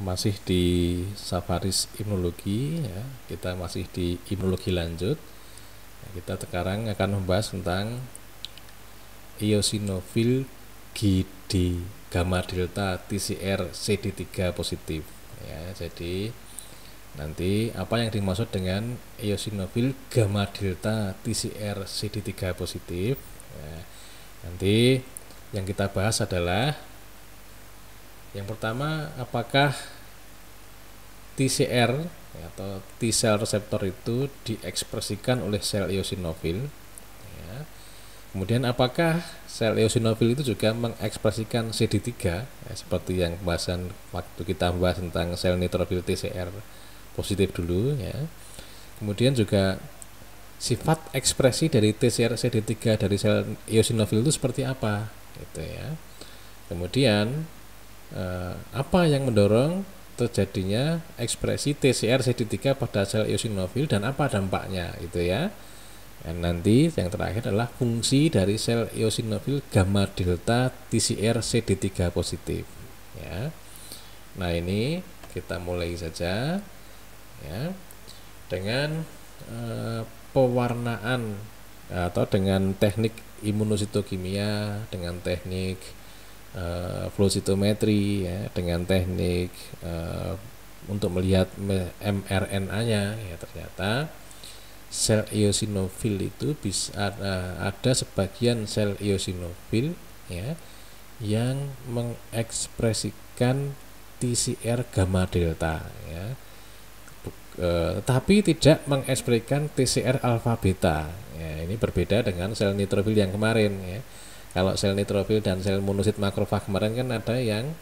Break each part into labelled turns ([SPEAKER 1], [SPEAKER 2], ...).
[SPEAKER 1] Masih di Safaris Imunologi ya. Kita masih di imunologi lanjut. Kita sekarang akan membahas tentang eosinofil GD gamma delta TCR CD3 positif ya. Jadi nanti apa yang dimaksud dengan eosinofil gamma delta TCR CD3 positif ya. Nanti yang kita bahas adalah yang pertama, apakah TCR atau T cell reseptor itu diekspresikan oleh sel eosinofil ya. Kemudian apakah sel eosinofil itu juga mengekspresikan CD3 ya, seperti yang pembahasan waktu kita membahas tentang sel neutrofil TCR positif dulu ya. Kemudian juga sifat ekspresi dari TCR CD3 dari sel eosinofil itu seperti apa gitu ya. Kemudian apa yang mendorong terjadinya ekspresi TCR CD3 pada sel eosinofil dan apa dampaknya gitu ya. Dan nanti yang terakhir adalah fungsi dari sel eosinofil gamma delta TCR CD3 positif ya. Nah, ini kita mulai saja ya dengan pewarnaan atau dengan teknik imunositokimia, dengan teknik flow cytometry ya, dengan teknik untuk melihat mRNA-nya ya. Ternyata sel eosinofil itu bisa ada sebagian sel eosinofil ya yang mengekspresikan TCR gamma delta ya. Tetapi tidak mengekspresikan TCR alfa beta ya. Ini berbeda dengan sel neutrofil yang kemarin ya. Kalau sel neutrofil dan sel monosit makrofag kemarin kan ada yang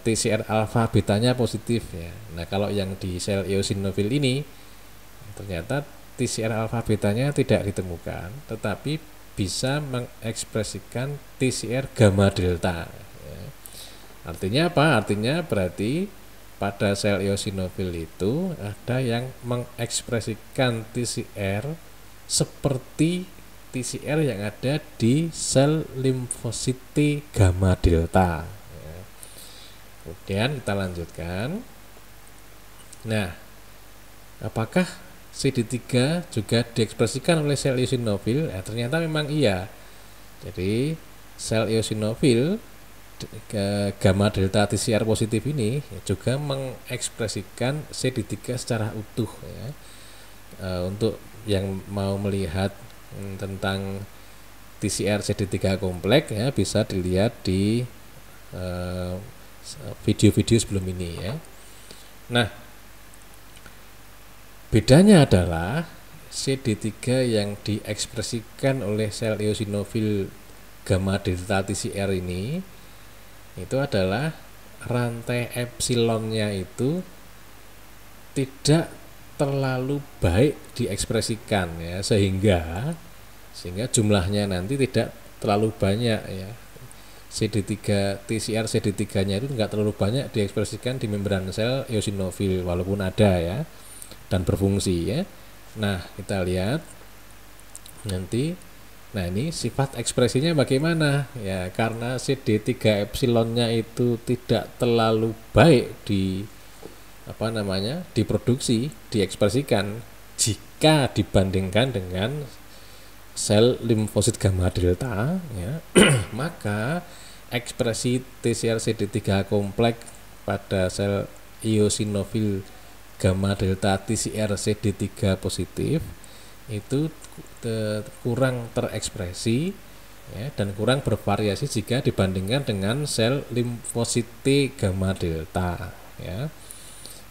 [SPEAKER 1] TCR alfa betanya positif ya. Nah, kalau yang di sel eosinofil ini ternyata TCR alfa betanya tidak ditemukan, tetapi bisa mengekspresikan TCR gamma delta ya. Artinya apa? Artinya berarti pada sel eosinofil itu ada yang mengekspresikan TCR seperti TCR yang ada di sel limfosit T gamma delta ya. Kemudian kita lanjutkan. Nah, apakah CD3 juga diekspresikan oleh sel eosinofil? Ternyata memang iya. Jadi sel eosinofil gamma delta TCR positif ini juga mengekspresikan CD3 secara utuh ya. Untuk yang mau melihat tentang TCR CD3 kompleks ya, bisa dilihat di video-video sebelum ini ya. Nah, bedanya adalah CD3 yang diekspresikan oleh sel eosinofil gamma delta TCR ini itu adalah rantai epsilonnya itu tidak terlalu baik diekspresikan ya, sehingga jumlahnya nanti tidak terlalu banyak ya. CD3 TCR CD3 nya itu enggak terlalu banyak diekspresikan di membran sel eosinofil walaupun ada ya dan berfungsi ya. Nah, kita lihat nanti. Nah, ini sifat ekspresinya bagaimana ya, karena CD3 epsilonnya itu tidak terlalu baik diproduksi, diekspresikan jika dibandingkan dengan sel limfosit gamma delta ya, maka ekspresi TCR CD3 kompleks pada sel eosinofil gamma delta TCR CD3 positif itu kurang terekspresi ya, dan kurang bervariasi jika dibandingkan dengan sel limfosit T gamma delta ya.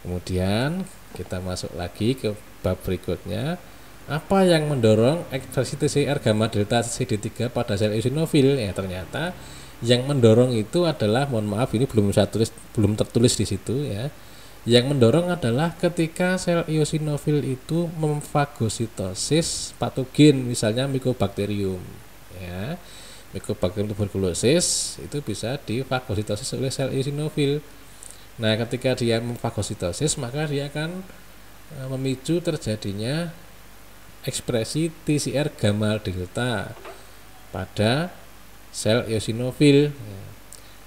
[SPEAKER 1] Kemudian kita masuk lagi ke bab berikutnya. Apa yang mendorong ekspresi TCR gamma delta CD3 pada sel eosinofil? Ya, ternyata yang mendorong itu adalah, mohon maaf ini belum tertulis di situ ya. Yang mendorong adalah ketika sel eosinofil itu memfagositosis patogen, misalnya Mycobacterium ya. Mycobacterium tuberculosis itu bisa difagositosis oleh sel eosinofil. Nah, ketika dia memfagositosis, maka dia akan memicu terjadinya ekspresi TCR gamma delta pada sel eosinofil.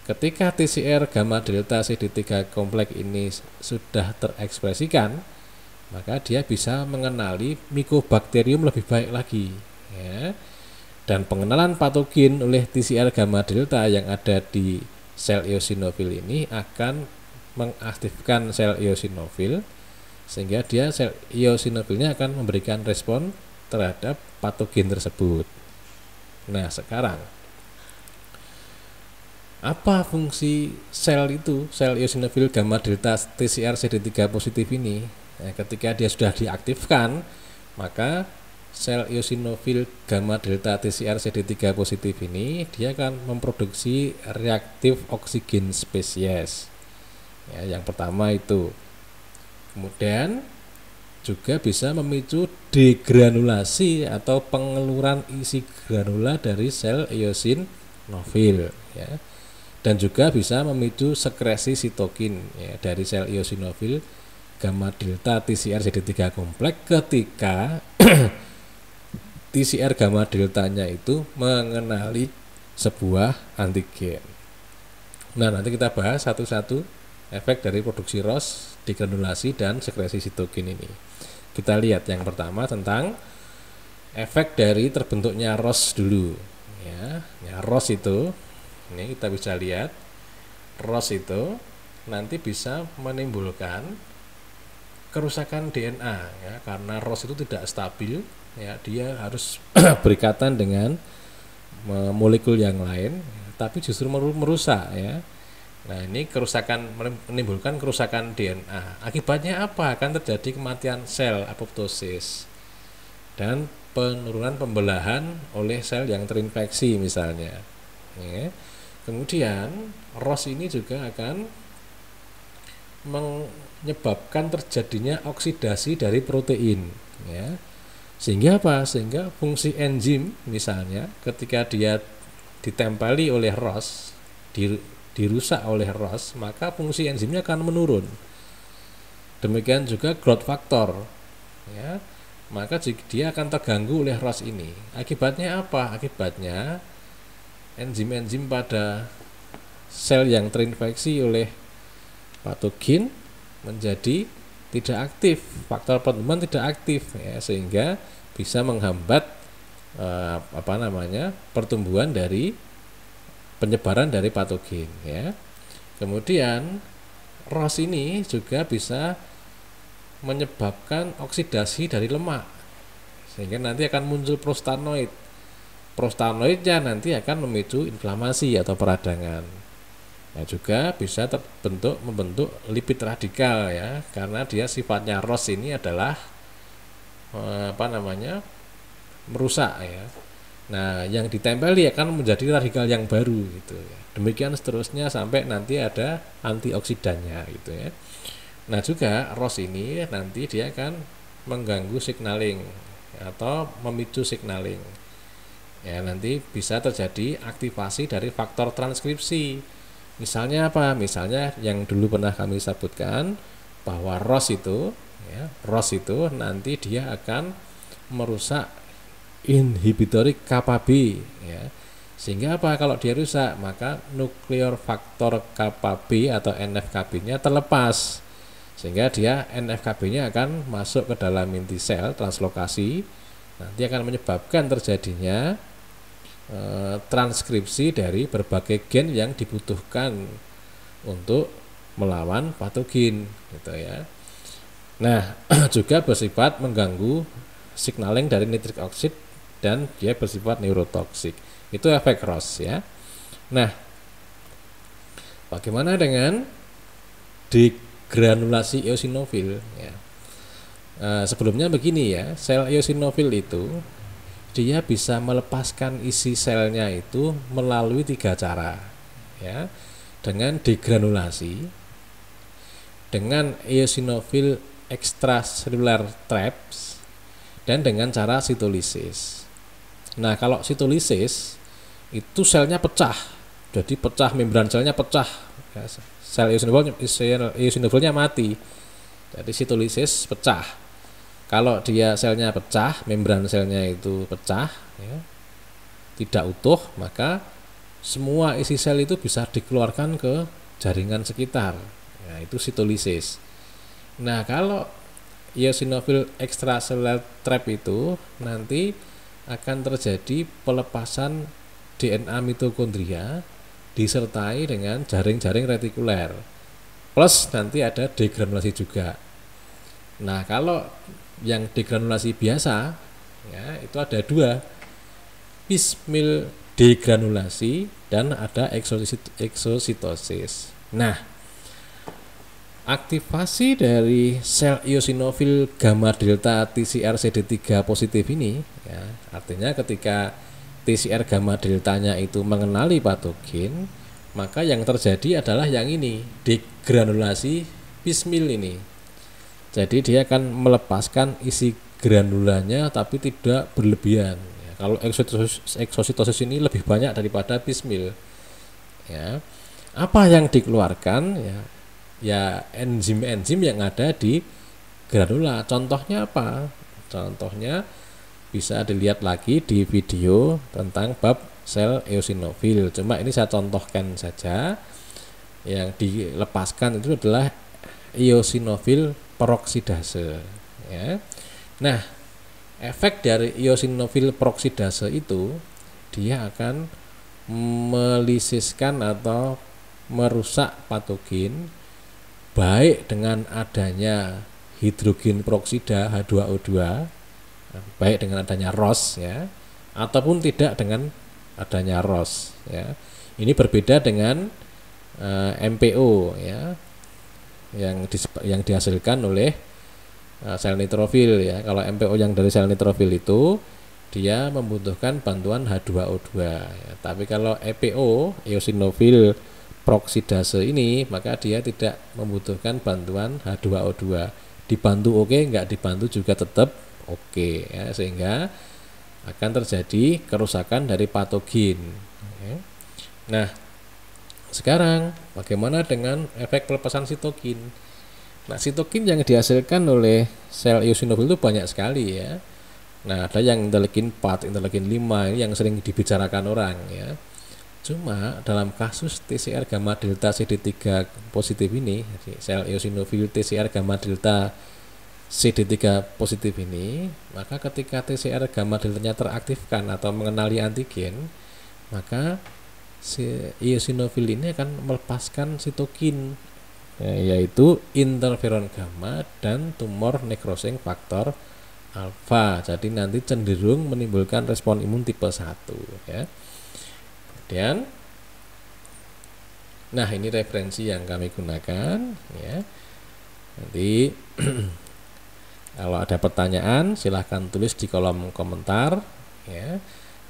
[SPEAKER 1] Ketika TCR gamma delta CD3 kompleks ini sudah terekspresikan, maka dia bisa mengenali Mycobacterium lebih baik lagi, ya. Dan pengenalan patogen oleh TCR gamma delta yang ada di sel eosinofil ini akan mengaktifkan sel eosinofil, sehingga dia sel eosinofilnya akan memberikan respon terhadap patogen tersebut. Nah, sekarang apa fungsi sel itu, sel eosinofil gamma delta TCR CD3 positif ini? Nah, ketika dia sudah diaktifkan, maka sel eosinofil gamma delta TCR CD3 positif ini dia akan memproduksi reaktif oksigen spesies. Ya, yang pertama itu. Kemudian juga bisa memicu degranulasi atau pengeluaran isi granula dari sel eosinofil, ya. Dan juga bisa memicu sekresi sitokin, ya, dari sel eosinofil gamma delta TCR CD3 kompleks ketika TCR gamma deltanya itu mengenali sebuah antigen. Nah, nanti kita bahas satu-satu efek dari produksi ROS, degranulasi, dan sekresi sitokin ini. Kita lihat yang pertama tentang efek dari terbentuknya ROS dulu, ya. ROS itu, ini kita bisa lihat, ROS itu nanti bisa menimbulkan kerusakan DNA, ya, karena ROS itu tidak stabil, ya, dia harus berikatan dengan molekul yang lain, tapi justru merusak, ya. Nah, ini menimbulkan kerusakan DNA. Akibatnya apa? Akan terjadi kematian sel apoptosis dan penurunan pembelahan oleh sel yang terinfeksi misalnya, ya. Kemudian ROS ini juga akan menyebabkan terjadinya oksidasi dari protein, ya. Sehingga apa? Sehingga fungsi enzim misalnya ketika dia ditempeli oleh ROS, dirusak oleh ROS, maka fungsi enzimnya akan menurun. Demikian juga growth factor, ya. Maka dia akan terganggu oleh ROS ini. Akibatnya apa? Akibatnya enzim-enzim pada sel yang terinfeksi oleh patogen menjadi tidak aktif, faktor pertumbuhan tidak aktif, ya, sehingga bisa menghambat pertumbuhan dari penyebaran dari patogen, ya. Kemudian ROS ini juga bisa menyebabkan oksidasi dari lemak, sehingga nanti akan muncul prostanoid. Prostanoidnya nanti akan memicu inflamasi atau peradangan. Nah, juga bisa membentuk lipid radikal, ya, karena dia sifatnya ROS ini adalah merusak, ya. Nah, yang ditempeli akan menjadi radikal yang baru, gitu, ya. Demikian seterusnya sampai nanti ada antioksidannya, gitu, ya. Nah, juga ROS ini nanti dia akan mengganggu signaling atau memicu signaling. Ya, nanti bisa terjadi aktivasi dari faktor transkripsi. Misalnya apa? Misalnya yang dulu pernah kami sebutkan bahwa ROS itu nanti dia akan merusak inhibitory kappa B, ya. Sehingga apa? Kalau dia rusak, maka nuklear faktor kappa B atau NF-kB-nya terlepas. Sehingga dia NF-kB-nya akan masuk ke dalam inti sel, translokasi. Nanti akan menyebabkan terjadinya transkripsi dari berbagai gen yang dibutuhkan untuk melawan patogen, gitu, ya. Nah, juga bersifat mengganggu signaling dari nitrik oksid dan dia bersifat neurotoksik. Itu efek ROS, ya. Nah, bagaimana dengan degranulasi eosinofil, ya. Sebelumnya begini, ya, sel eosinofil itu dia bisa melepaskan isi selnya itu melalui 3 cara, ya. Dengan degranulasi, dengan eosinofil extracellular traps, dan dengan cara sitolisis. Nah, kalau sitolisis itu selnya pecah, jadi pecah, membran selnya pecah, ya, sel eosinofilnya mati, jadi sitolisis pecah. Kalau dia selnya pecah, membran selnya itu pecah, ya, tidak utuh, maka semua isi sel itu bisa dikeluarkan ke jaringan sekitar. Nah, itu sitolisis. Nah, kalau eosinofil extracellular trap itu nanti akan terjadi pelepasan DNA mitokondria disertai dengan jaring-jaring retikuler. Plus nanti ada degranulasi juga. Nah, kalau yang degranulasi biasa ya itu ada dua, piecemeal degranulasi dan ada eksositosis. Nah, aktivasi dari sel eosinofil gamma delta TCR CD3 positif ini ya, artinya ketika TCR gamma deltanya itu mengenali patogen, maka yang terjadi adalah yang ini, degranulasi piecemeal ini. Jadi dia akan melepaskan isi granulanya tapi tidak berlebihan. Ya, kalau eksositosis ini lebih banyak daripada piecemeal. Ya. Apa yang dikeluarkan ya enzim-enzim yang ada di granula. Contohnya apa? Contohnya bisa dilihat lagi di video tentang bab sel eosinofil. Cuma ini saya contohkan saja. Yang dilepaskan itu adalah eosinofil peroksidase ya. Nah, efek dari eosinofil peroksidase itu dia akan melisiskan atau merusak patogen baik dengan adanya hidrogen peroksida H2O2, baik dengan adanya ROS ya, ataupun tidak dengan adanya ROS ya. Ini berbeda dengan MPO ya, yang dihasilkan oleh sel nitrofil ya. Kalau MPO yang dari sel nitrofil itu dia membutuhkan bantuan H2O2 ya. Tapi kalau EPO eosinofil peroksidase ini maka dia tidak membutuhkan bantuan H2O2. Dibantu oke, enggak dibantu juga tetap oke ya, sehingga akan terjadi kerusakan dari patogen ya. Nah, sekarang bagaimana dengan efek pelepasan sitokin? Nah, sitokin yang dihasilkan oleh sel eosinofil itu banyak sekali ya. Nah, ada yang interleukin 4, interleukin 5 ini yang sering dibicarakan orang ya. Cuma dalam kasus TCR gamma delta CD3 positif ini, sel eosinofil TCR gamma delta CD3 positif ini, maka ketika TCR gamma deltanya teraktifkan atau mengenali antigen, maka si eosinofil ini akan melepaskan sitokin yaitu interferon gamma dan tumor necrosing faktor alfa. Jadi nanti cenderung menimbulkan respon imun tipe 1 ya. Kemudian nah, ini referensi yang kami gunakan ya. Nanti kalau ada pertanyaan silahkan tulis di kolom komentar ya,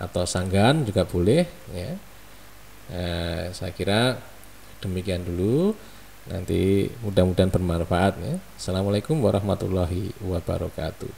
[SPEAKER 1] atau sanggahan juga boleh ya. Saya kira demikian dulu. Nanti mudah-mudahan bermanfaat ya. Assalamualaikum warahmatullahi wabarakatuh.